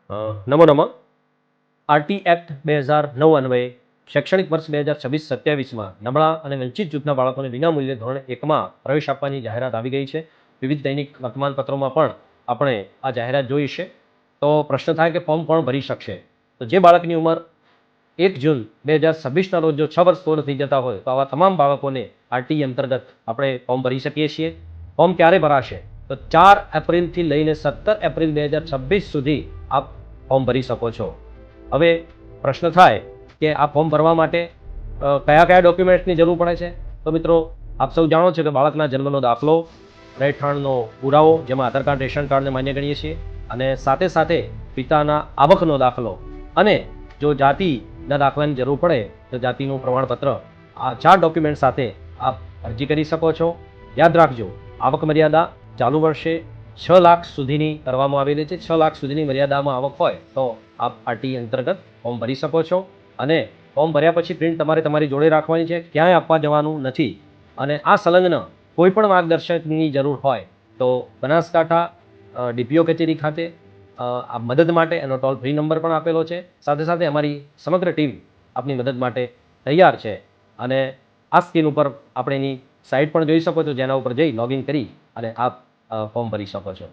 નમો નમઃ. RT act 2009 અન્વયે શૈક્ષણિક વર્ષ 2026-27માં નબળા અને વંચિત જૂથના બાળકોને વિનામૂલ્યે ધોરણ 1માં પ્રવેશ આપવાની જાહેરાત આવી ગઈ છે. વિવિધ દૈનિક વર્તમાનપત્રોમાં પણ આપણે આ જાહેરાત જોઈ છે. તો પ્રશ્ન થાય કે ફોર્મ કોણ ભરી શકશે? તો જે બાળકની ઉંમર 1 જૂન 2026ના રોજ જો 6 વર્ષ પૂર્ણ થઈ જતા હોય તો આવા તમામ બાળકોને આરટી અંતર્ગત આપણે ફોર્મ ભરી શકીએ છીએ. ફોર્મ ક્યારે ભરાશે? તો 4 એપ્રિલથી લઈને 17 એપ્રિલ 2026 સુધી આપ ફોર્મ ભરી શકો છો. હવે પ્રશ્ન થાય કે આ ફોર્મ ભરવા માટે કયા કયા ડોક્યુમેન્ટ્સની જરૂર પડે છે? તો મિત્રો, આપ સૌ જાણો છો કે બાળકના જન્મનો દાખલો, રહેઠાણનો પુરાવો, જેમાં આધાર કાર્ડ, રેશન કાર્ડને માન્ય ગણીએ છીએ, અને સાથે સાથે પિતાના આવકનો દાખલો, અને જો જાતિના દાખલાની જરૂર પડે તો જાતિનું પ્રમાણપત્ર. આ 4 ડોક્યુમેન્ટ સાથે આપ અરજી કરી શકો છો. યાદ રાખજો, આવક મર્યાદા ચાલુ વર્ષે 6 લાખ સુધીની કરવામાં આવેલી છે. 6 લાખ સુધીની મર્યાદામાં આવક હોય તો આપ આરટી અંતર્ગત ફોર્મ ભરી શકો છો. અને ફોર્મ ભર્યા પછી પ્રિન્ટ તમારે તમારી જોડે રાખવાની છે, ક્યાંય આપવા જવાનું નથી. અને આ સંલગ્ન કોઈ પણ માર્ગદર્શકની જરૂર હોય તો બનાસકાંઠા ડીપીઓ કચેરી ખાતે આ મદદ માટે એનો ટોલ ફ્રી નંબર પણ આપેલો છે. સાથે સાથે અમારી સમગ્ર ટીમ આપની મદદ માટે તૈયાર છે. અને આ સ્ક્રીન ઉપર આપણે એની સાઇટ પણ જોઈ શકો છો, જેના ઉપર જઈ લોગિન કરી અને આપ ફોર્મ ભરી શકો છો.